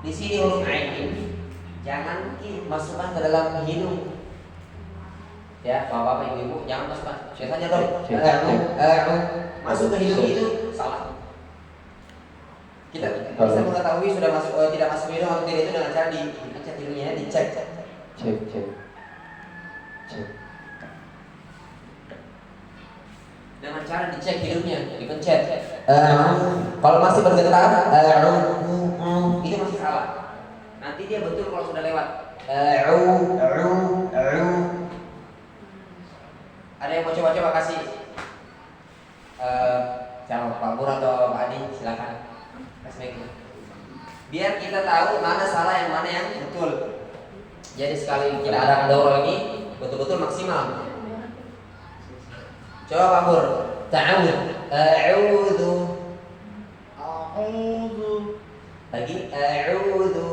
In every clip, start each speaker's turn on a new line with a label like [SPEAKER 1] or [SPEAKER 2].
[SPEAKER 1] Di sini huruf ain jangan masukkan ke dalam hidung. Ya, bapak-bapak, ibu-ibu, jangan masukkan. Syaitannya dong. Masuk ke hidung itu salah. Kita bisa mengetahui sudah masuk tidak masuk hidung atau tidak itu dengan cara dicek hidungnya, dicek. Cek. Dengan cara dicek hidungnya, dipencet. Kalau masih bergetar, itu masih salah. Nanti dia betul kalau sudah lewat. Ada yang mau coba-coba kasih? Siapa Pak Pur atau Pak Adi? Silakan. Kasih mic. Biar kita tahu mana salah yang mana yang betul. Jadi sekali kita ada daurah ini betul-betul maksimal. Coba Pak Pur. Ta'awud. A'udzu. Lagi. A'udzu.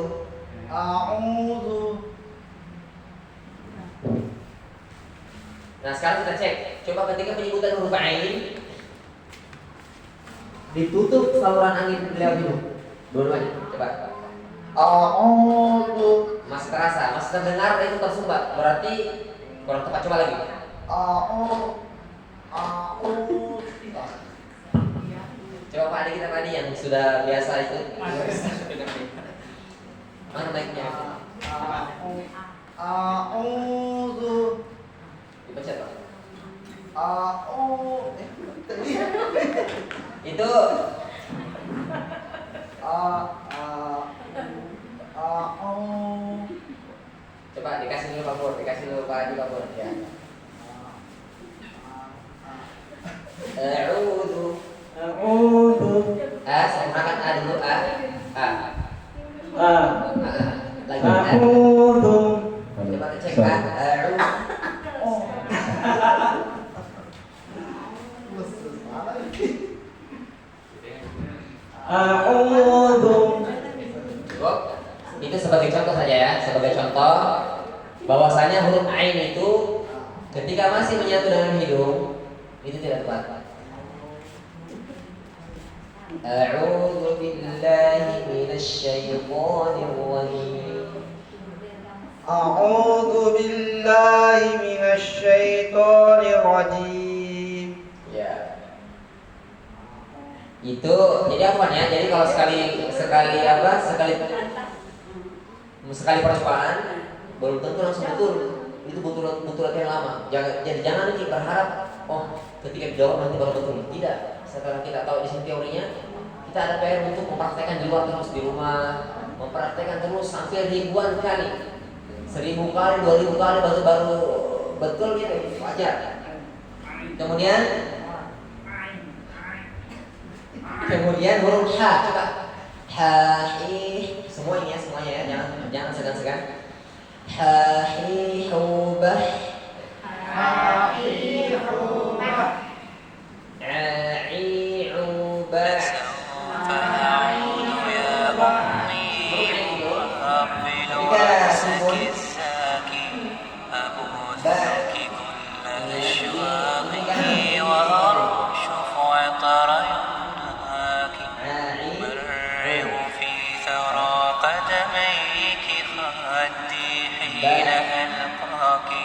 [SPEAKER 1] Nah sekarang kita cek. Coba ketika penyebutan huruf ain ditutup saluran angin lewat hidung. Dua-duanya. Coba. Masih terasa, masih terdengar itu tersumbat. Berarti kurang tepat. Coba lagi. Coba Pak Adi, kita Pak Adi yang sudah biasa itu. Mana mic-nya? Dipencet Pak. Itu coba dikasih dulu Pak Pur, dikasih dulu Pak Adi Pak Pur ya. A'udzu. Sempurnakan A dulu A. Lagi A. Coba cek A. Itu sebagai contoh saja ya, sebagai contoh bahwasanya huruf ain itu ketika masih menyatu dengan hidung itu tidak tepat. A'udzu billahi minasy syaithanir rajim.
[SPEAKER 2] A'udzu billahi minasy syaithanir rajim.
[SPEAKER 1] Ya. Itu jadi apa ya? Jadi kalau sekali percobaan belum tentu langsung betul. Itu butuh latihan lama. Jangan nanti berharap ketika dijawab nanti baru betul. Tidak. Setelah kita tahu di sini teorinya, kita ada PR untuk mempraktekkan di luar terus di rumah, mempraktekkan terus sampai ribuan kali, 1000 kali, 2000 kali baru betul gitu. Wajar. Kemudian huruf H, coba ha hi, semuanya ya, jangan segan-segan. Ha hi hu bah, a i u bah.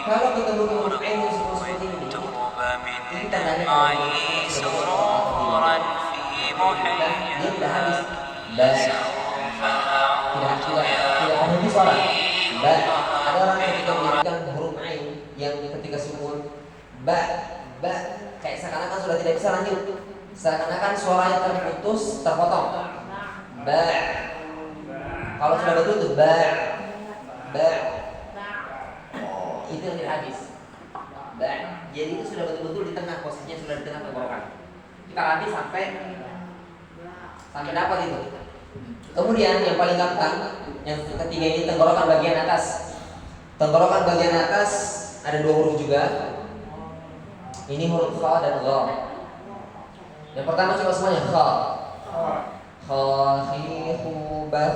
[SPEAKER 1] Kalau ketemu huruf ain yang seperti ini, ini tandanya dia sudah habis. Tidak berhenti suara. Ada orang yang ketika menyebutkan huruf ain yang ketika sukun kayak seakan-akan sudah tidak bisa lanjut, seakan-akan suaranya terputus, terpotong. Kalau sudah betul tuh itu yang tidak habis. Jadi itu sudah betul-betul di tengah, posisinya sudah di tengah tenggorokan. Kita latih sampai dapat itu. Kemudian yang paling gampang, yang ketiga ini tenggorokan bagian atas. Tenggorokan bagian atas ada 2 huruf juga. Ini huruf kha dan gha. Yang pertama coba semuanya kha. Kha hi hu ba.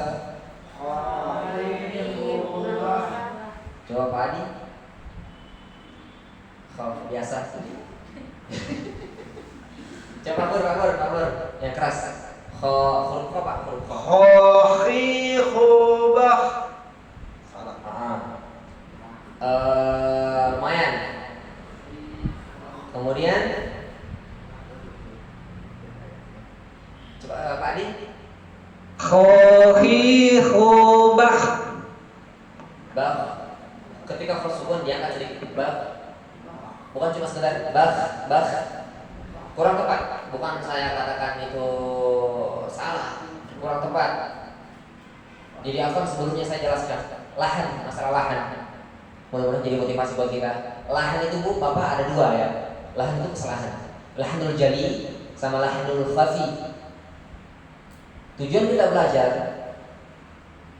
[SPEAKER 1] Coba Pak Adi. Kha biasa. Coba Pak Pur, yang keras. Huruf kha Pak, huruf kha.
[SPEAKER 2] Kha hi hu Khobah.
[SPEAKER 1] Bah. Ketika sukun diangkat sedikit bah. Bukan cuma sekedar bah. Kurang tepat. Bukan saya katakan itu salah. Kurang tepat. Jadi apa sebelumnya saya jelaskan lahan, masalah lahan. Mudah-mudahan jadi motivasi buat kita. Lahan itu Bu, Bapak ada dua ya. Lahan itu kesalahan. Lahanul jali sama lahanul khafi. Tujuan kita belajar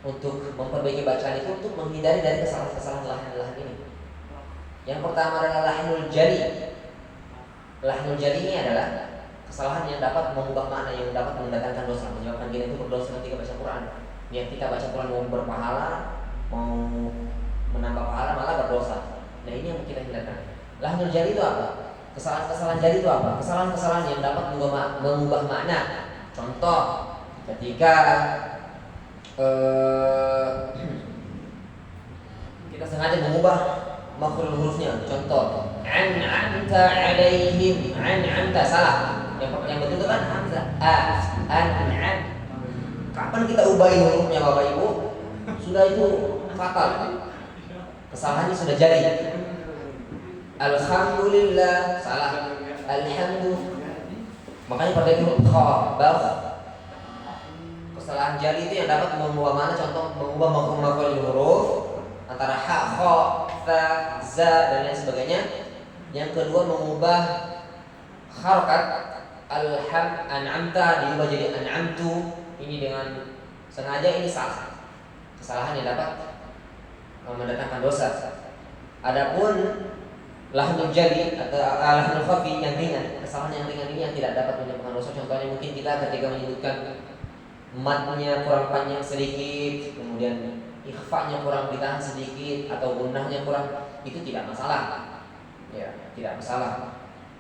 [SPEAKER 1] untuk memperbaiki bacaan itu untuk menghindari dari kesalahan-kesalahan lahan-lahan ini. Yang pertama adalah lahanul jali. Lahanul jali ini adalah kesalahan yang dapat mengubah makna, yang dapat mendatangkan dosa, menyebabkan kita itu berdosa ketika baca Quran. Yang kita baca Quran mau berpahala, mau menambah pahala malah berdosa. Nah ini yang kita hindarkan. Lahanul jali itu apa? Kesalahan-kesalahan jali itu apa? Kesalahan-kesalahan yang dapat mengubah makna. Contoh, ketika kita sengaja mengubah makhraj hurufnya. Contoh, an'amta alaihim, an'amta salah. Yang betul itu kan hamzah. An'am. Kapan kita ubah hurufnya Bapak Ibu? Sudah itu fatal. Kesalahannya sudah jadi. Alhamdulillah salah. Alhamdulillah. Makanya pada itu khabar. Kesalahan jari itu yang dapat mengubah mana? Contoh mengubah makhraj huruf antara ha, kha, fa, za dan lain sebagainya. Yang kedua mengubah harakat an'amta diubah jadi an'amtu. Ini dengan sengaja, ini salah. Kesalahan yang dapat mendatangkan dosa. Adapun lahnul jali atau lahnul khafi yang ringan, kesalahan yang ringan ini yang tidak dapat menyebabkan dosa. Contohnya mungkin kita ketika menyebutkan matnya kurang panjang sedikit, kemudian ikhfa'nya kurang ditahan sedikit, atau gunnahnya kurang, itu tidak masalah. Ya, tidak masalah.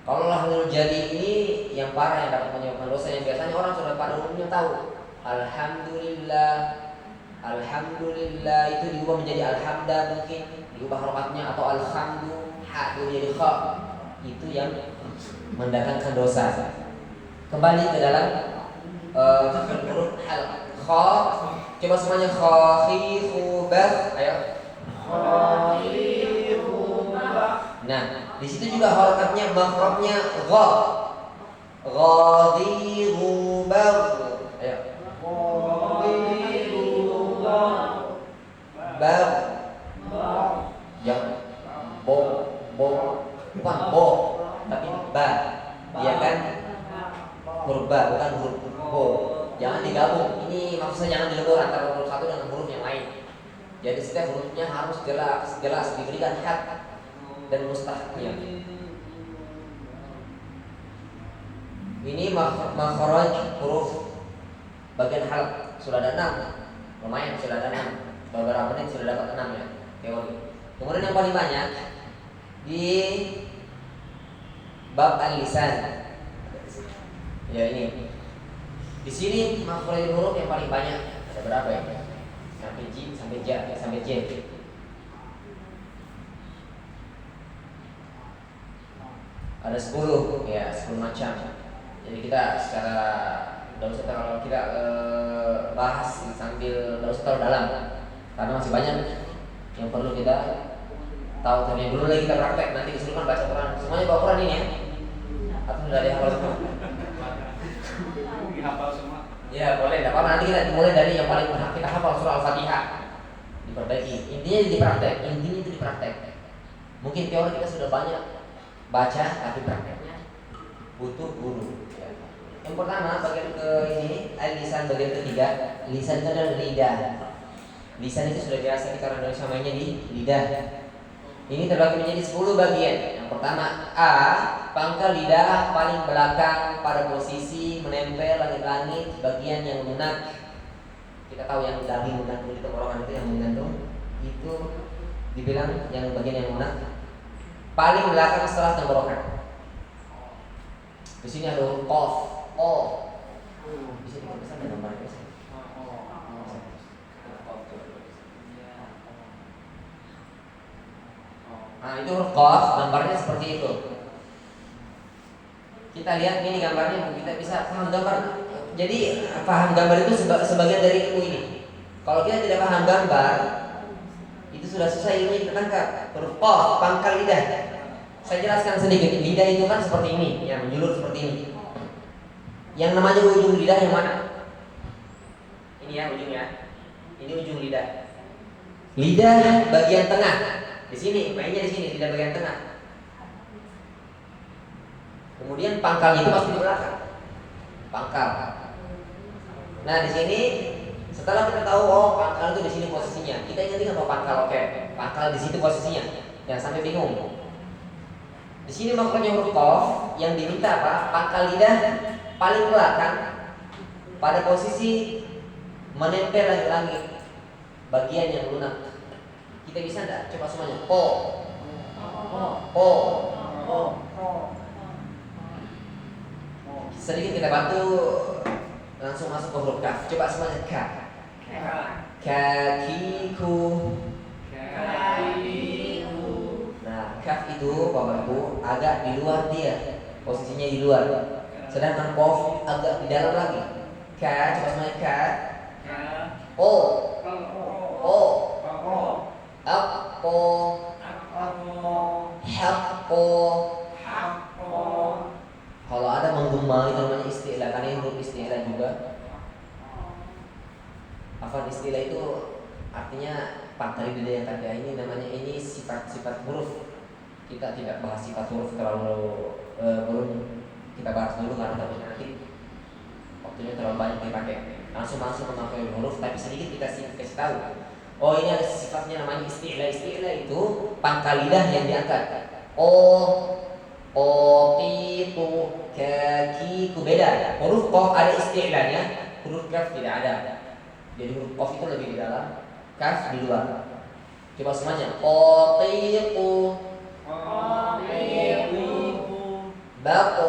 [SPEAKER 1] Kalau lahnul jali ini yang parah yang dapat menyebabkan dosa, yang biasanya orang sudah pada umumnya tahu. Alhamdulillah, alhamdulillah itu diubah menjadi alhamda, mungkin diubah harokatnya, atau alhamdu ha jadi kha, itu yang mendatangkan dosa. Kembali ke dalam huruf hal kha, coba semuanya khafi khubah, ayo khafi khubah. Nah di situ juga harokatnya makhrajnya gha, ghadi ghubah, ayo bab yang bo bukan bo tapi ba, dia kan huruf ba bukan huruf bo. Jangan digabung, ini maksudnya jangan dilebur antara huruf satu dengan huruf yang lain. Jadi setiap hurufnya harus jelas diberikan hak dan mustahaknya. Ini makhraj huruf bagian halq sudah ada 6. Lumayan sudah ada 6. Beberapa menit sudah dapat 6 ya teori. Kemudian yang paling banyak di bab al-lisan. Ya ini. Di sini makhraj huruf yang paling banyak ada berapa ya? Sampai J, sampai J, sampai J. Ada 10 ya, 10 macam. Jadi kita secara tidak usah kalau kita bahas sambil tidak usah terlalu dalam karena masih banyak yang perlu kita tahu. Tapi dulu lagi kita praktek, nanti disuruhkan baca Quran. Semuanya bawa Quran ini ya? Atau sudah ada hafal semua?
[SPEAKER 3] Dihafal semua.
[SPEAKER 1] Ya boleh, tidak apa-apa. Nanti kita mulai dari yang paling kita hafal surah Al-Fatihah, diperbaiki. Intinya dipraktek, intinya itu dipraktek. Mungkin teori kita sudah banyak baca, tapi prakteknya butuh guru. Yang pertama bagian ke ini lisan, bagian ketiga lisan itu adalah lidah. Lisan itu sudah biasa kita orang Indonesia mainnya di lidah. Ini terbagi menjadi 10 bagian. Yang pertama A, pangkal lidah paling belakang pada posisi menempel langit-langit, bagian yang lunak. Kita tahu yang daging menggantung di tenggorokan itu yang menggantung, itu dibilang yang bagian yang lunak. Paling belakang setelah tenggorokan. Di sini ada huruf qaf. Oh, bisa diperbesar dan gambarnya bisa. Nah itu huruf qaf, gambarnya seperti itu. Kita lihat ini gambarnya, kita bisa paham gambar. Jadi paham gambar itu sebagian dari ilmu ini. Kalau kita tidak paham gambar, itu sudah susah ilmu kita tangkap. Huruf qaf, pangkal lidah. Saya jelaskan sedikit. Lidah itu kan seperti ini, yang menjulur seperti ini. Yang namanya ujung lidah yang mana? Ini ya ujungnya. Ini ujung lidah. Lidah bagian tengah. Di sini, mainnya di sini, lidah bagian tengah. Kemudian pangkalnya itu pasti di belakang. Pangkal. Nah, di sini setelah kita tahu pangkal itu di sini posisinya, kita ingat bahwa pangkal oke. Pangkal di situ posisinya. Jangan sampai bingung. Di sini makronya huruf qaf yang diminta apa? Pangkal lidah paling belakang pada posisi menempel langit-langit bagian yang lunak. Kita bisa enggak? Coba semuanya. Po. Sedikit kita bantu langsung masuk ke huruf kaf. Coba semuanya kaf. Kakiku. Nah, kaf itu Bapak Ibu agak di luar dia. Posisinya di luar. Sedangkan qaf agak di dalam lagi. Ka, coba semuanya ka. O. Apo. Hapo. Kalau ada menggema itu namanya istilah, karena ini huruf istilah juga. Afan istilah itu artinya pangkal lidah yang tadi ini namanya ini sifat-sifat huruf. Kita tidak bahas sifat huruf terlalu belum kita bahas dulu karena nanti waktunya terlalu banyak dipakai. Langsung masuk memakai huruf, tapi sedikit kita kasih tahu. Oh, ini ada sifatnya namanya istilah. Istilah itu pangkal lidah yang diangkat. Itu kaki ku beda. Huruf qaf ada istilahnya, huruf kaf tidak ada. Jadi huruf qaf itu lebih di dalam, kaf di luar. Coba semuanya. Otiku. Bako.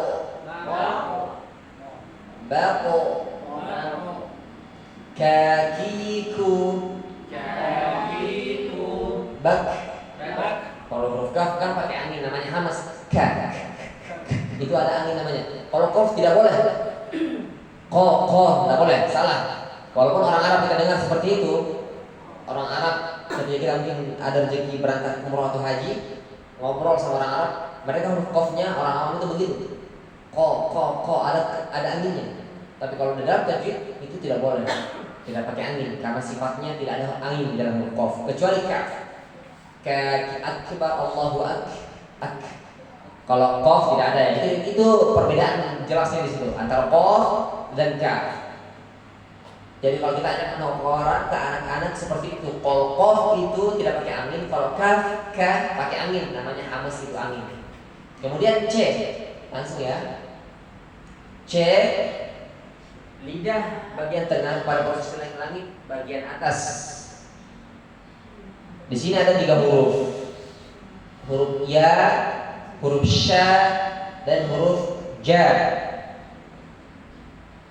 [SPEAKER 1] Kakiku. Bak. Kalau huruf kaf kan pakai angin namanya hamas. Itu ada angin namanya. Kalau qaf tidak boleh. Tidak boleh, salah. Walaupun orang Arab kita dengar seperti itu, orang Arab ketika kita mungkin ada rezeki berangkat umroh atau haji, ngobrol sama orang Arab, mereka huruf qafnya orang awam itu begitu. Ada anginnya. Tapi kalau di dalam tajwid itu tidak boleh. Tidak pakai angin karena sifatnya tidak ada angin di dalam huruf qaf kecuali kaf. Kaki akbar Allahu ak. Kalau qaf tidak ada ya. Itu perbedaan jelasnya di situ antara qaf dan kaf. Jadi kalau kita ajak orang ke anak-anak seperti itu, kalau qaf itu tidak pakai angin, kalau kaf pakai angin, namanya hamas itu angin. Kemudian c, langsung ya. C, lidah bagian tengah pada posisi langit bagian atas. Di sini ada 3 huruf. Huruf ya, huruf sya, dan huruf ja.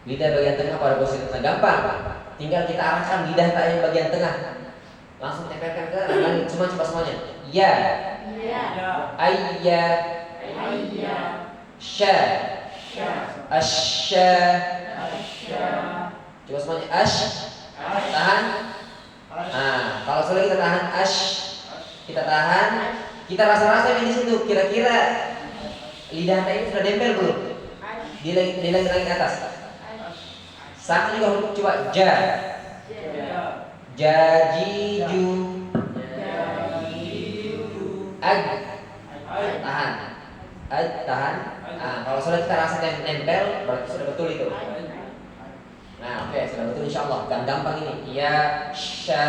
[SPEAKER 1] Lidah bagian tengah pada posisi tengah gampang. Tinggal kita arahkan lidah yang bagian tengah. Langsung tempelkan ke langit. Coba semuanya. Ya. Ayya. Sya. Asya. Coba semuanya. Tahan. Nah, kalau sudah kita tahan kita tahan, kita rasa-rasa di situ. Kira-kira lidah ini sudah nempel belum? Di langit atas. Sama juga coba ja. Jajiju. Tahan. Tahan. Nah, kalau sudah kita rasa nempel, berarti sudah betul itu. Nah, oke, sudah betul insyaallah. Gampang ini. Ya, sya,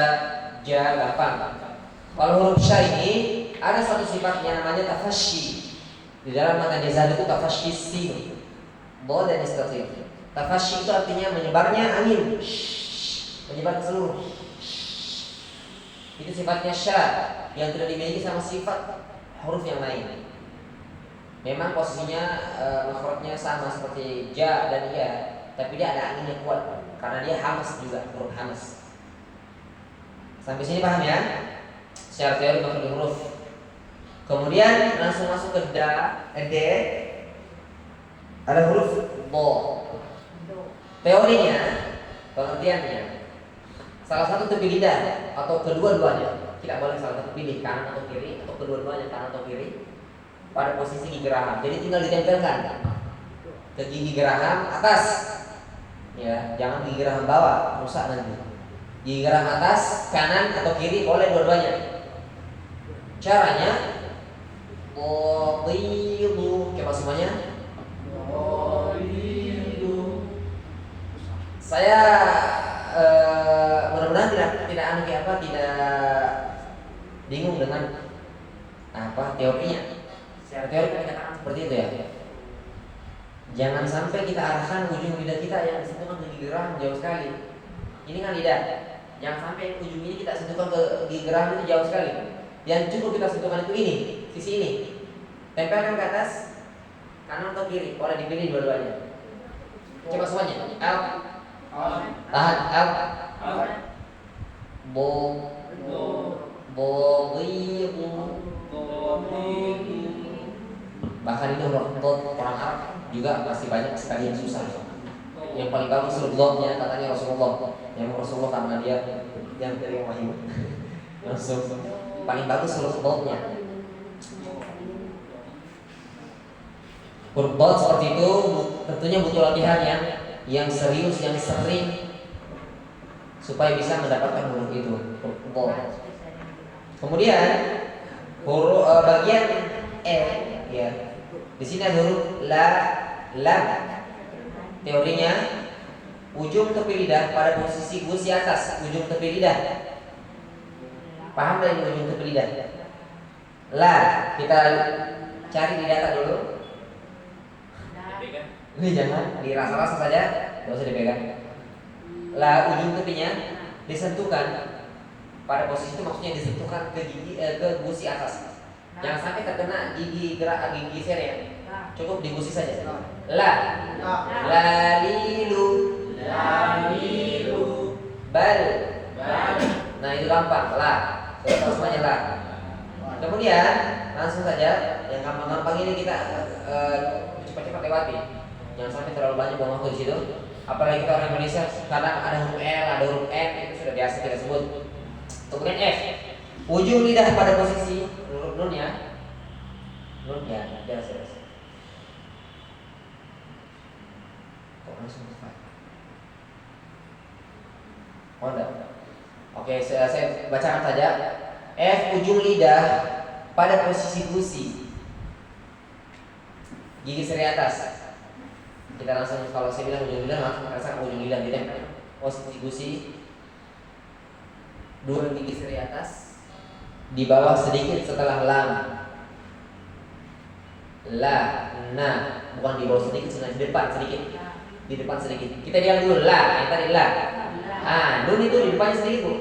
[SPEAKER 1] ja, gampang. Kalau huruf sya ini ada satu sifatnya namanya tafasyi. Di dalam mata jazal itu tafasyi sin. Bo dan istatif. Tafasyi itu artinya menyebarnya angin. Menyebar ke seluruh. Itu sifatnya sya yang tidak dimiliki sama sifat huruf yang lain. Memang posisinya makhrajnya sama seperti ja dan ya, tapi dia ada angin yang kuat karena dia hamas juga, huruf hamas. Sampai sini paham ya? Secara teori makhraj huruf. Kemudian langsung masuk ke d. Ada huruf bo. Teorinya, pengertiannya, salah satu tepi lidah atau kedua-duanya, tidak boleh salah satu pilih kanan atau kiri atau kedua-duanya kanan atau kiri pada posisi gigi geraham. Jadi tinggal ditempelkan ke gigi geraham atas, ya, jangan gigi geraham bawah, rusak nanti. Gigi geraham atas, kanan atau kiri boleh dua-duanya. Caranya, coba semuanya. Saya mudah-mudahan tidak bingung dengan teorinya. Secara teori kita katakan seperti itu ya. Jangan sampai kita arahkan ujung lidah kita yang disentuhkan ke gigi geraham jauh sekali. Ini kan lidah. Jangan sampai ujung ini kita sentuhkan ke gigi geraham itu jauh sekali. Yang cukup kita sentuhkan itu ini, sisi ini. Tempelkan ke atas, kanan atau kiri, boleh dipilih dua-duanya. Coba semuanya. L. Tahan. L. Bahkan ini huruf orang Arab juga masih banyak sekali yang susah. Yang paling bagus huruf dotnya katanya Rasulullah. Yang Rasulullah karena dia yang dari wahyu. Langsung paling bagus huruf dotnya. Huruf dot seperti itu tentunya butuh latihan yang serius, yang sering supaya bisa mendapatkan huruf itu. Huruf dot. Kemudian huruf bagian e, ya. Di sini ada huruf lam. Teorinya ujung tepi lidah pada posisi gusi atas, ujung tepi lidah. Paham dari ujung tepi lidah? La, kita cari di data dulu. Ini jangan dirasa-rasa saja, tidak usah dipegang. La, ujung tepinya disentuhkan pada posisi itu, maksudnya disentuhkan ke gigi ke gusi atas. Jangan sampai terkena gigi seri. Cukup di gusi saja. Lalilu. Bal. Nah itu gampang. La. Sudah semuanya la. Kemudian langsung saja yang gampang-gampang ini kita cepat-cepat lewati. Jangan sampai terlalu banyak buang waktu di situ. Apalagi kita orang Indonesia, kadang ada huruf L, ada huruf N, itu sudah biasa kita sebut. Kemudian F. Ujung lidah pada posisi nun ya. Nun ya, jelas. Kok langsung selesai? Oh enggak. Oke, saya bacakan saja. F, ujung lidah pada posisi gusi, gigi seri atas. Kita langsung, kalau saya bilang ujung lidah, langsung rasakan ujung lidah ditempel. Posisi gusi, dua gigi seri atas, di bawah sedikit setelah lam. La, na, bukan di bawah sedikit, sebenarnya di depan sedikit. Di depan sedikit. Kita bilang dulu la, yang tadi la. Nun itu di depannya sedikit, Bu.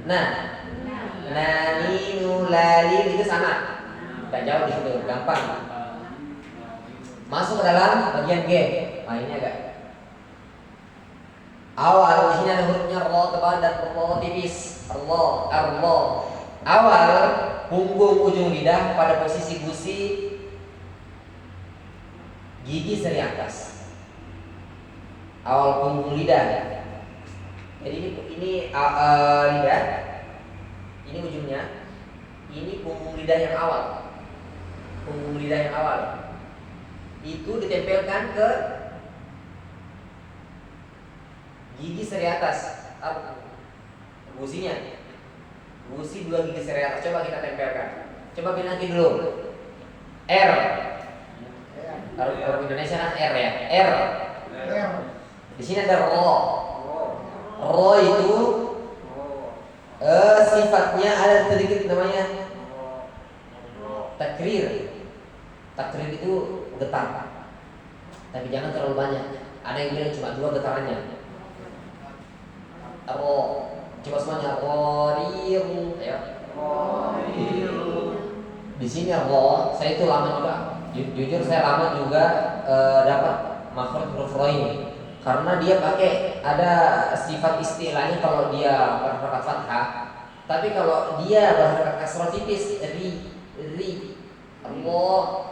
[SPEAKER 1] Na. Ninu, lalil itu sama. Tidak jauh di situ, gampang. Masuk ke dalam bagian G. Ini agak awal. Di sini ada hurufnya ro tebal dan ro tipis. Ro. Awal punggung ujung lidah pada posisi gusi, gigi seri atas. Awal punggung lidah. Jadi ini lidah. Ini ujungnya. Ini punggung lidah yang awal. Punggung lidah yang awal itu ditempelkan ke gigi seri atas. Gusinya. Gusi dua gigi seri atas. Coba kita tempelkan. Coba bilang lagi dulu. R. Kalau Indonesia kan R ya. R. Di sini ada ro. Ro itu sifatnya ada sedikit namanya takrir. Takrir itu getar, tapi jangan terlalu banyak. Ada yang bilang cuma 2 getarannya. Ro, coba semuanya riru, ayo. Di sini ro, saya itu lama juga. Jujur saya lama juga dapat makhraj huruf ro ini, karena dia pakai ada sifat istilahnya kalau dia berharakat fathah, tapi kalau dia berharakat kasrah tipis, ri. Allah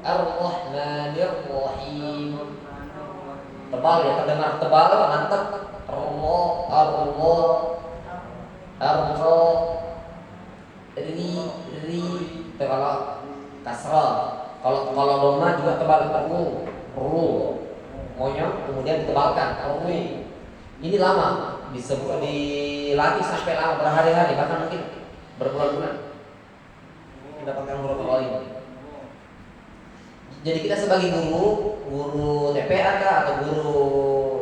[SPEAKER 1] Ar-Rahmanir Rahim. tebal ya, terdengar tebal, mantap. Arlo, arlo, arlo, ri, kalau kasrah. Kalau doma juga tebal, ru, monyong kemudian ditebalkan, ru. Ini lama, disebut dilatih sampai lama berhari-hari, bahkan mungkin berbulan-bulan mendapatkan huruf roh ini. Jadi kita sebagai guru TPA kah, atau guru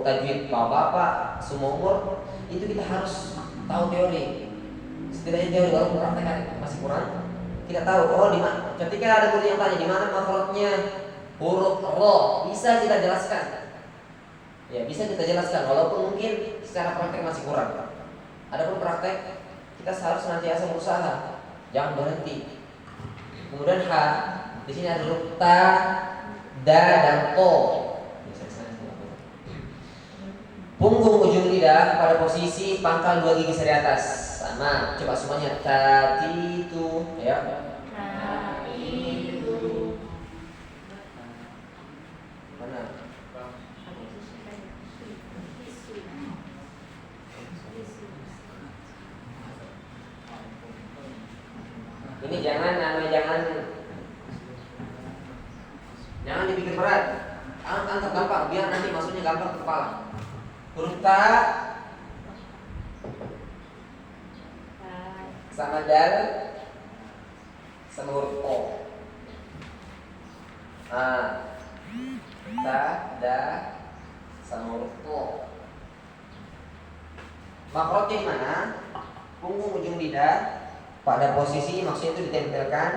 [SPEAKER 1] tajwid bapak-bapak semua umur, itu kita harus tahu teori. Setidaknya teori, walaupun praktek masih kurang. Kita tahu, oh di mana. Ketika ada guru yang tanya di mana makhrajnya huruf roh, bisa kita jelaskan. Ya, bisa kita jelaskan walaupun mungkin secara praktek masih kurang. Adapun praktek kita harus senantiasa berusaha, jangan berhenti. Kemudian ha, di sini ada huruf ta, da dan to. Punggung ujung lidah pada posisi pangkal dua gigi seri atas. Sama, coba semuanya tadi itu ya. Mana? Ini jangan dipikir berat. Angkat gampang biar nanti masuknya gampang ke kepala. Huruf ta sama dal sama huruf o. Ta, da sama huruf o. Makhrajnya di mana? Punggung ujung lidah pada posisi maksudnya itu ditempelkan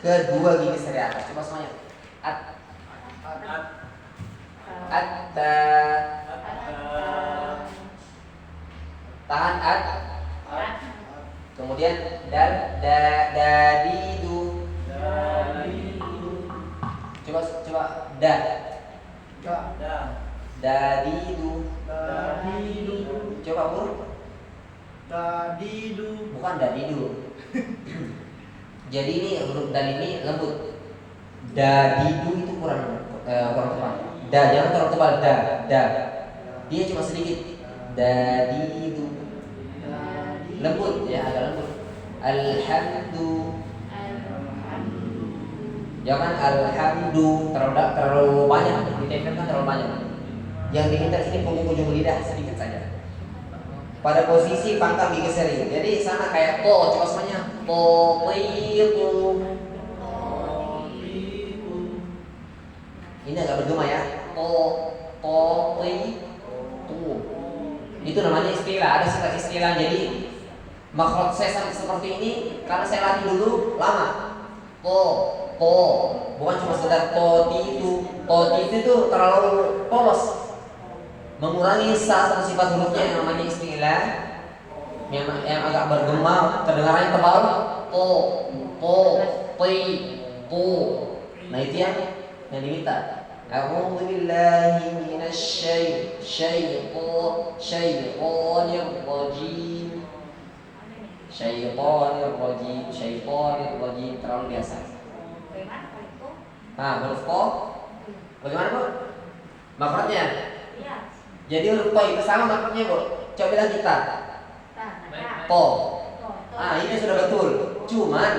[SPEAKER 1] ke dua gigi seri atas. Coba semuanya. Atta. Tahan at. Kemudian dadidu. Coba da. Dadidu. Coba Bu.
[SPEAKER 2] Dadidu.
[SPEAKER 1] Bukan dadidu. Jadi ini huruf dal ini lembut. Dadidu itu kurang tebal. Da jangan terlalu tebal. Da. Dia cuma sedikit. Dadidu. Lembut ya, agak lembut. Alhamdu. Jangan alhamdu terlalu banyak, ditempelkan terlalu banyak. Yang diminta sini punggung ujung lidah sedikit saja. Pada posisi pangkal gigi seri. Jadi sama kayak to, coba semuanya. To. Ini agak bergema ya. To. Itu namanya istilah, ada sifat istilah. Jadi makhraj saya seperti ini karena saya latih dulu lama. To, bukan cuma sekedar to itu terlalu polos, mengurangi salah satu sifat hurufnya yang namanya istilah yang agak bergema, kedengarannya tebal. To. Nah itu yang diminta. A'udzu billahi minasy syaitonir rajim terlalu biasa. Nah, huruf ko bagaimana Bu? Makhrajnya? Iya. Jadi huruf ko itu sama makhrajnya Bu. Coba bilang kita. To. Ini sudah betul. Cuman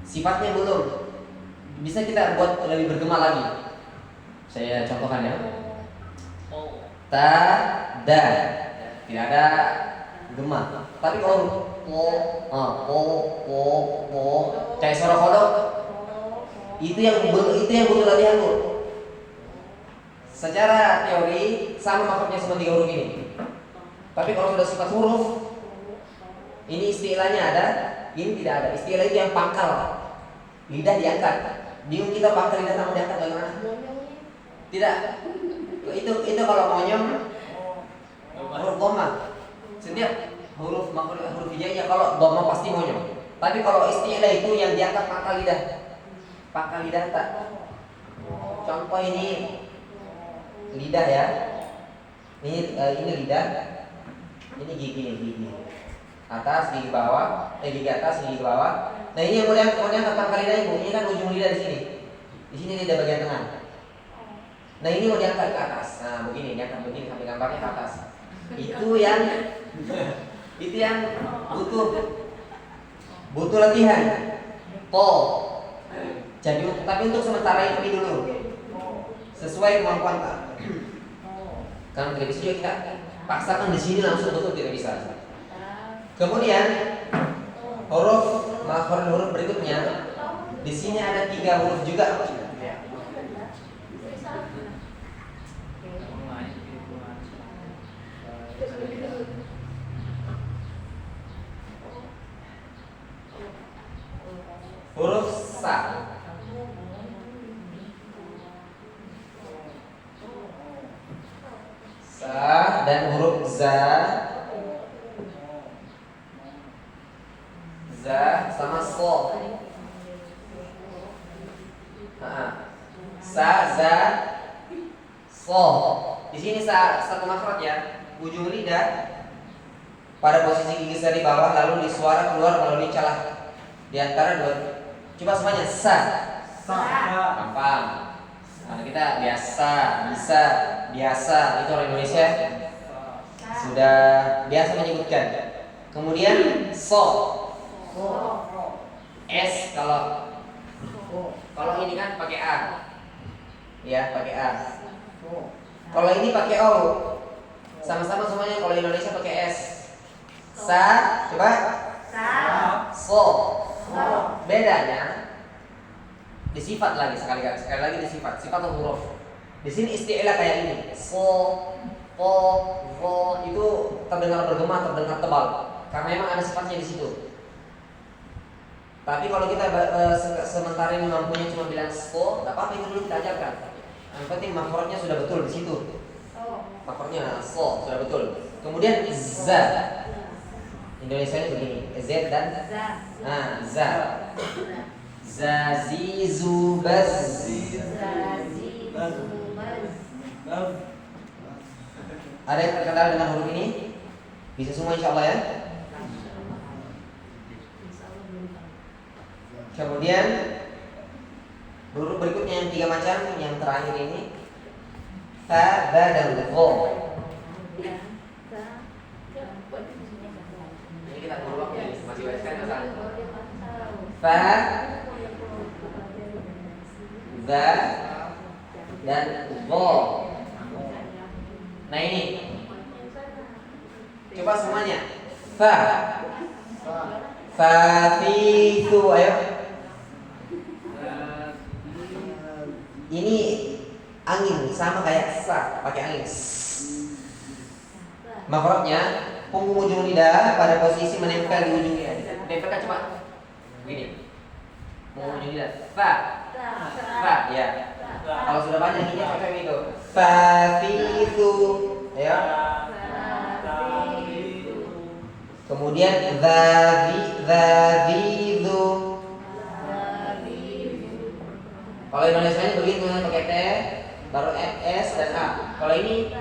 [SPEAKER 1] sifatnya belum. Bisa kita buat lebih bergema lagi. Saya contohkan ya. Ta, da. Tidak ada gema. Tapi kalau kayak suara kodok, itu yang butuh latihan Bu. Secara teori sama makhrajnya seperti huruf ini. Tapi kalau sudah sifat huruf, ini istilahnya ada, ini tidak ada. Istilah itu yang pangkal, lidah diangkat. Bingung kita pangkal lidah sama diangkat bagaimana? Tidak. Itu kalau monyong huruf dhamma. Setiap huruf hijaiyah kalau dhamma pasti monyong. Tapi kalau istilah itu yang diangkat pangkal lidah. Pangkal lidah tak. Contoh ini lidah ya. Ini lidah. Ini gigi. Atas, gigi bawah, gigi atas, gigi bawah. Nah ini yang kemudian pangkal lidah Ibu. Ini kan ujung lidah di sini. Di sini lidah bagian tengah. Nah ini mau diangkat ke atas. Nah begini, diangkat begini sampai gambarnya ke atas. Itu yang butuh latihan. Jadi tapi untuk sementara ini dulu sesuai kemampuan Pak. Karena tidak bisa juga kita paksakan di sini langsung betul tidak bisa. Kemudian huruf berikutnya di sini ada 3 huruf juga. Huruf sa. Dan huruf za sama so. Sa, za, so. Di sini satu makhraj ya. Ujung lidah pada posisi gigi seri bawah, lalu di suara keluar melalui celah di antara dua. Coba semuanya sa. Gampang. Nah, kita biasa itu orang Indonesia sudah biasa menyebutkan. Kemudian so. S kalau ini kan pakai A. Ya, pakai A. Kalau ini pakai O. Sama-sama semuanya kalau Indonesia pakai S. Sa, coba. So. Bedanya di sifat lagi sekali lagi di sifat atau huruf. Di sini istilah kayak ini. So, po, vo itu terdengar bergema, terdengar tebal. Karena memang ada sifatnya di situ. Tapi kalau kita sementara ini mampunya cuma bilang so, enggak apa-apa, itu dulu kita ajarkan. Yang penting makhrajnya sudah betul di situ. Makhrajnya so sudah betul. Kemudian za. Indonesia ini begini, z dan za. Zazizu baz. Ada yang terkenal dengan huruf ini? Bisa semua insyaallah ya. Kemudian huruf berikutnya yang 3 macam, yang terakhir ini fa, ba, dan gho. Ini kita perlu waktu masih banyak kan masalahnya. Fa, ba, dan gho. Nah ini, coba semuanya. Fa, tu, ayo. Ini angin sama kayak sa, pakai angin. Makhrajnya punggung ujung lidah pada posisi menempel di ujung lidah. Tempelkan coba. Begini. Punggung ujung lidah. Fa, ya. Kalau sudah banyak ini pakai itu. Tu, ayo. Kemudian tu. Kalau Indonesia ini begitu pakai T, baru S dan A. Kalau ini,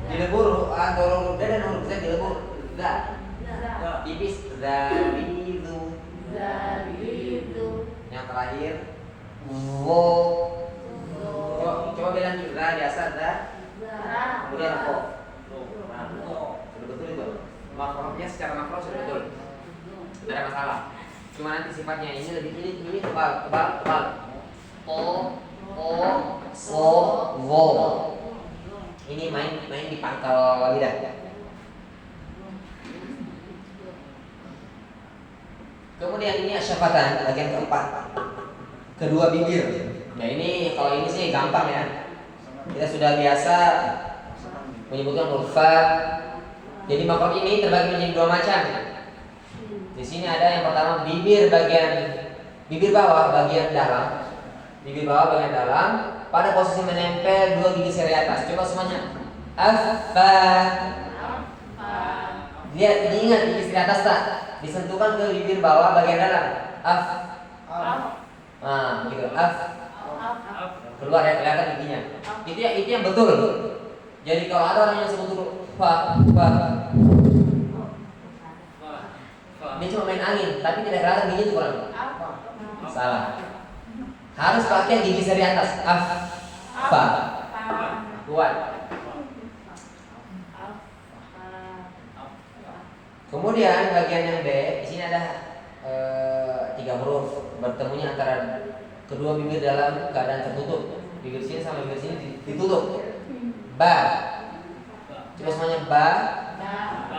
[SPEAKER 1] dilebur atau huruf D dan huruf Z dilebur. Tipis zabidu. Yang terakhir, wo. Coba bilang juga biasa kemudian wo. Sudah betul itu. Makhrajnya secara makro sudah betul. Tidak ada masalah. Cuma nanti sifatnya ini tebal. O, so, wo. Ini main di pangkal lidah. Kemudian ini asyafatan bagian keempat. Kedua bibir. Nah ini kalau ini sih gampang ya. Kita sudah biasa menyebutkan huruf fa. Jadi makhraj ini terbagi menjadi 2 macam. Di sini ada yang pertama bibir bawah bagian dalam. Bibir bawah bagian dalam pada posisi menempel 2 gigi seri atas. Coba semuanya. Afa. Lihat, diingat gigi seri atas tak? Disentuhkan ke bibir bawah bagian dalam. Begitu. Keluar ya, kelihatan giginya. Itu yang betul. Jadi kalau ada orang yang sebut fa, dia cuma main angin, tapi tidak kelihatan giginya itu kurang. Salah. Harus pakai gigi seri atas. Fa. Kuat. Kemudian bagian yang B, di sini ada 3 huruf bertemunya antara kedua bibir dalam keadaan tertutup. Bibir sini sama bibir sini ditutup. Ba. Coba semuanya ba.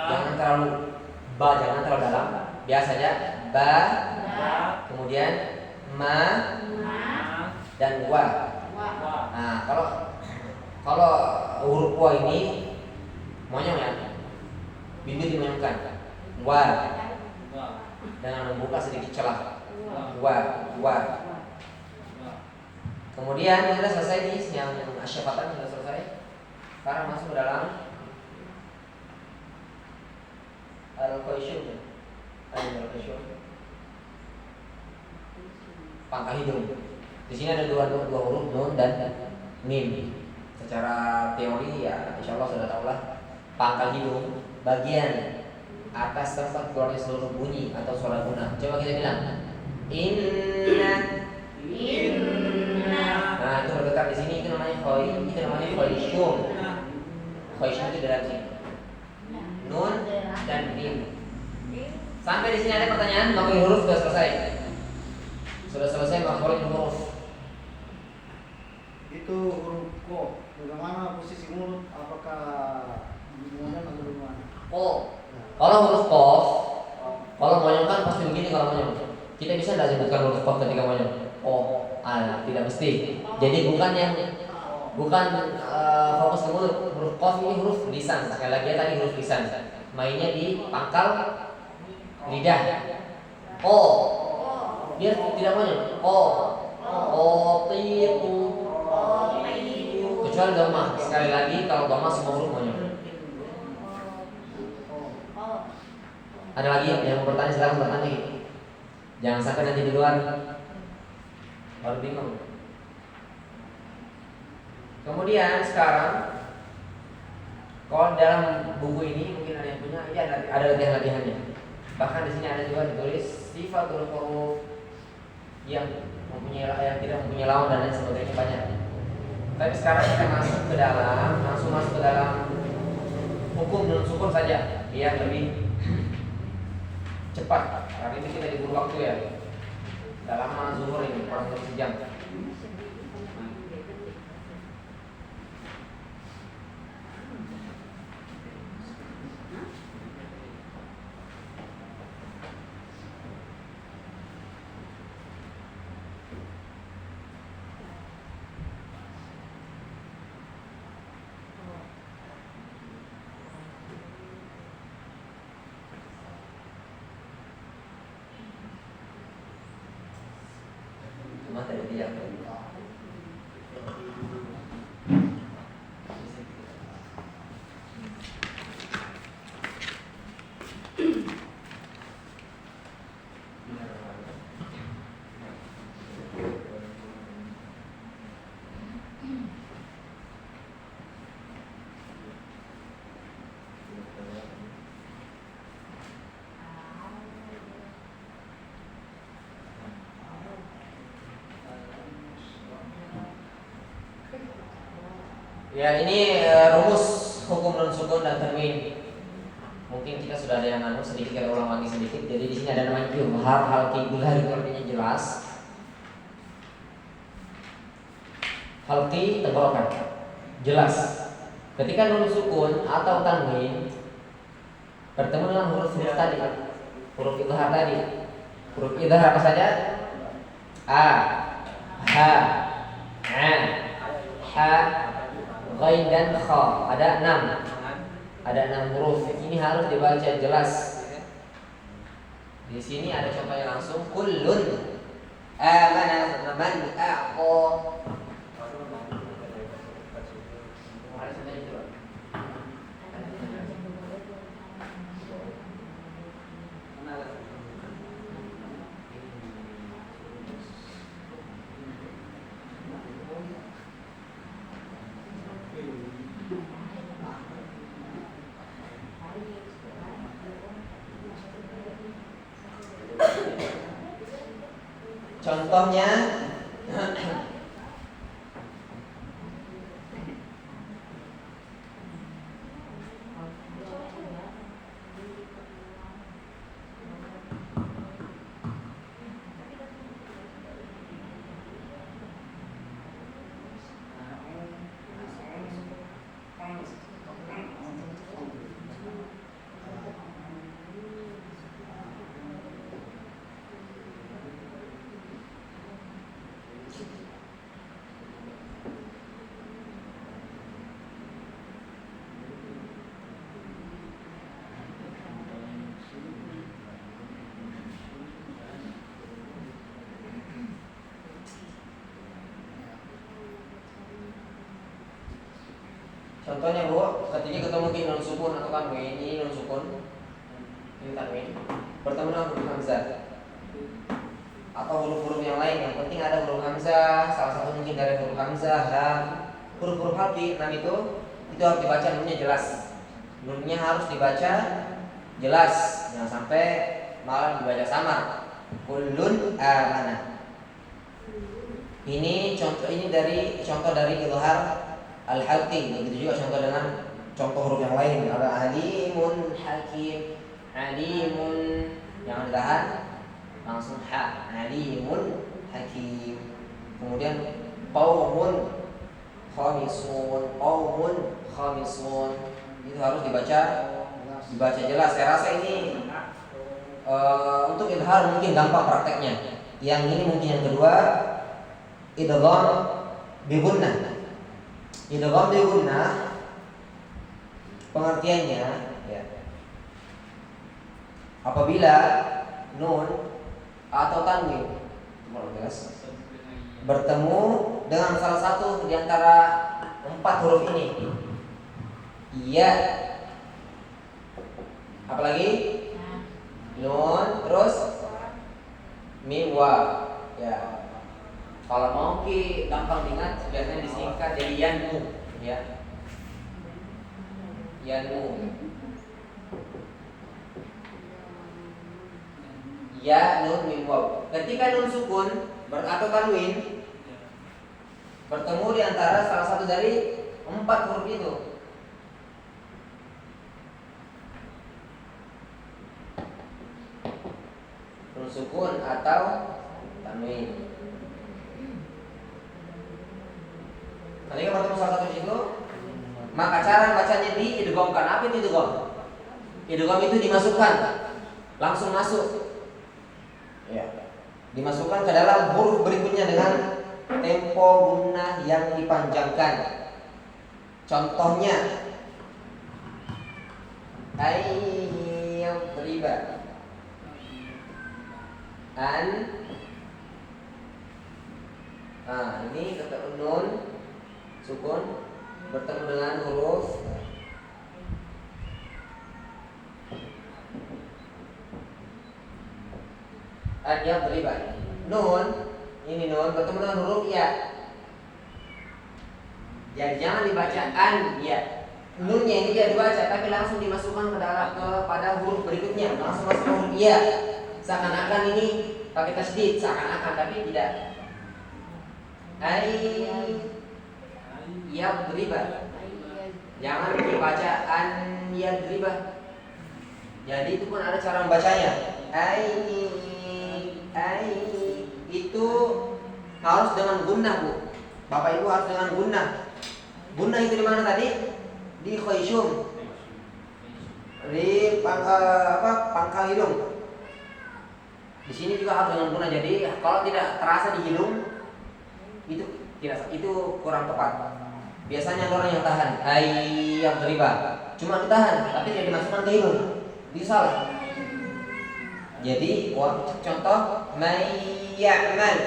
[SPEAKER 1] Jangan terlalu dalam. Biasanya ba. Kemudian ma dan wa. Nah, kalau huruf wa ini monyong ya. Bibir dimonyongkan. Wa. Dengan membuka sedikit celah. Wa. Kemudian kita selesai nih yang asyafatan sudah selesai. Sekarang masuk ke dalam al-qasyum. Pangkal hidung. Di sini ada dua huruf nun dan mim. Secara teori ya insya Allah sudah tahulah pangkal hidung bagian atas tempat keluarnya seluruh bunyi atau suara guna. Coba kita bilang inna. Nah itu bergetar di sini itu namanya khayshum. Khayshum itu dalam sini. Nun dan mim. Sampai di sini ada pertanyaan, makhluk huruf sudah selesai. Sudah selesai makhluk huruf.
[SPEAKER 3] Itu huruf ko. Bagaimana posisi mulut? Apakah di mana atau di mana?
[SPEAKER 1] Ko. Kalau huruf kof, kalau monyong kan pasti begini kalau monyong. Kita bisa tidak sebutkan huruf kof ketika monyong? Tidak mesti. Jadi bukan fokus ke mulut. Huruf kof ini huruf lisan. Sekali lagi tadi huruf lisan. Mainnya di pangkal lidah. Biar tidak monyong. Tipu. Kecuali dhamma. Sekali lagi kalau dhamma semua huruf monyong. Ada lagi yang mau bertanya, silakan bertanya. Jangan sampai nanti di luar baru bingung. Kemudian sekarang kalau dalam buku ini mungkin ada yang punya, ini ada latihan-latihannya. Bahkan di sini ada juga ditulis sifatul huruf yang tidak mempunyai lawan dan lain sebagainya banyak. Tapi sekarang kita langsung masuk ke dalam hukum dan sukun saja biar lebih cepat. Hari ini kita diburu waktu ya. Dah lama zuhur ini, kurang lebih sejam. Cuma tadi dia. Ya ini rumus hukum nun sukun dan tanwin. Mungkin kita sudah ada yang sedikit kita ulang lagi sedikit. Jadi di sini ada namanya izhar, halqi, izhar itu artinya jelas. Halqi tenggorokan, jelas. Ketika nun sukun atau tanwin bertemu dengan huruf tadi, huruf izhar tadi. Huruf izhar apa saja? A, ha, ha, ghain dan kha. Ada 6 huruf. Ini harus dibaca jelas. Di sini ada contohnya langsung kullun amana man a'qa. Contohnya contohnya Bu, ketika ketemu ki nun sukun atau tanwin, ini nun sukun, ini tanwin, bertemu dengan huruf hamzah atau huruf-huruf yang lain. Yang penting ada huruf hamzah, salah satu mungkin dari huruf hamzah dan huruf-huruf halki. Nah itu harus dibaca nunnya jelas. Nunnya harus dibaca jelas, jangan sampai malah dibaca samar. Kullun amana. Ini contoh dari izhar al-halqi. Begitu juga contoh dengan contoh huruf yang lain. Ada alimun hakim, alimun yang ditahan langsung ha, alimun hakim. Kemudian qaumun khamisun, qaumun khamisun. Itu harus dibaca jelas. Saya rasa ini untuk izhar mungkin gampang prakteknya. Yang ini mungkin yang kedua, idgham bi gunnah. Idgham bi gunnah pengertiannya ya. Apabila nun atau tanwin bertemu dengan salah satu di antara 4 huruf ini. Iya. Apalagi? Nun, terus mim wa. Ya. Kalau mau ki gampang diingat, biasanya disingkat jadi yanmu, ya. Yanmu. Ya, nun, mim, waw. Ketika nun sukun atau tanwin bertemu di antara salah satu dari 4 huruf itu. Nun sukun atau tanwin. Ketika bertemu salah satu itu, maka cara bacanya diidghamkan. Apa itu idgham? Idgham itu dimasukkan, langsung masuk. Ya. Dimasukkan ke dalam huruf berikutnya dengan tempo gunnah yang dipanjangkan. Contohnya ayyadriba, an. Nah, ini kata nun sukun bertemu dengan huruf an-yadriba. Nun, ini nun bertemu dengan huruf ya. Jadi jangan dibaca an ya. Nunnya ini tidak dibaca, tapi langsung dimasukkan ke dalam kepada huruf berikutnya, langsung masuk huruf ya. Seakan-akan ini pakai tasdid, seakan-akan, tapi tidak. Yadriba. Jangan dibaca an yadriba. Jadi itu pun ada cara membacanya. Itu harus dengan gunnah, Bu. Bapak Ibu harus dengan gunnah. Gunnah itu di mana tadi? Di khayshum. Di pangkal hidung. Di sini juga harus dengan gunnah. Jadi kalau tidak terasa di hidung itu kurang tepat. Biasanya ada orang yang tahan yadriba. Cuma ditahan, tapi tidak dimasukkan ke hidung. Itu salah. Jadi contoh ya'mal,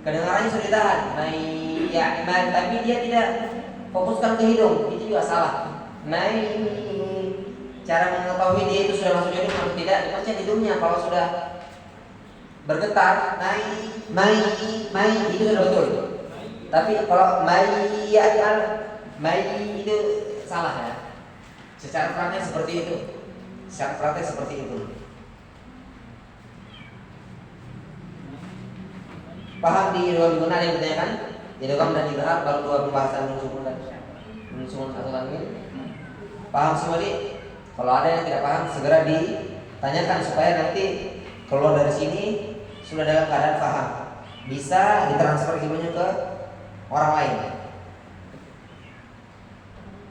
[SPEAKER 1] kedengarannya sudah ditahan, ya'mal, tapi dia tidak fokuskan ke hidung. Itu juga salah. Cara mengetahui dia itu sudah masuk hidung atau tidak, dipencet hidungnya. Kalau sudah bergetar, itu sudah betul. Tapi kalau ya'mal, itu salah ya. Secara praktek seperti itu. Paham di idgham guna ada yang ditanyakan? Idgham dan idhar baru dua pembahasan nunsumun dan nunsumun atau tanwin. Paham semua nih? Kalau ada yang tidak paham segera ditanyakan supaya nanti keluar dari sini sudah dalam keadaan paham, bisa ditransfer ilmunya ke orang lain.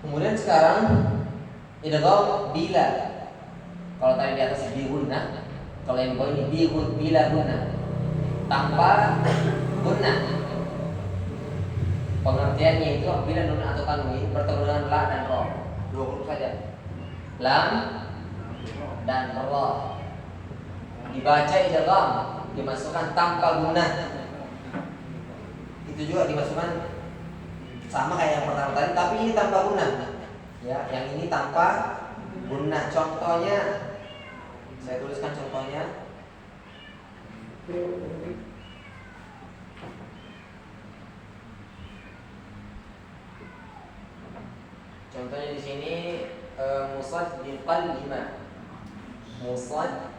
[SPEAKER 1] Kemudian sekarang idgham bila. Kalau tadi di atas bi gunnah, kalau yang bawah ini bila gunnah tanpa gunnah. Pengertiannya itu apabila nun atau tanwin bertemu dengan la dan ro, dua huruf saja, lam dan ro, dibaca idgham, dimasukkan tanpa gunnah. Itu juga dimasukkan sama kayak yang pertama tadi, tapi ini tanpa gunnah. Ya, yang ini tanpa gunnah. Contohnya saya tuliskan contohnya. Contohnya di sini musaddiqan lima. Musaddiqan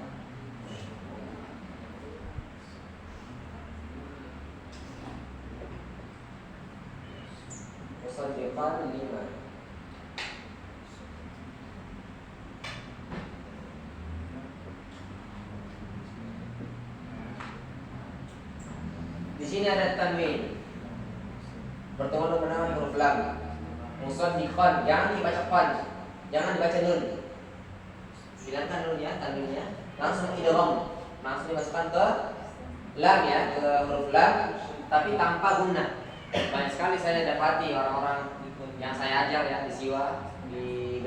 [SPEAKER 1] lima. Di sini ada tanwin bertemu dengan huruf lam. Musaddiqan, jangan dibaca qan, jangan dibaca nun. Hilangkan nun ya, tanwinnya. Langsung idgham, langsung dimasukkan ke lam ya, ke huruf lam, tapi tanpa gunnah. Banyak sekali saya dapati orang-orang yang saya ajar ya di Siwa, di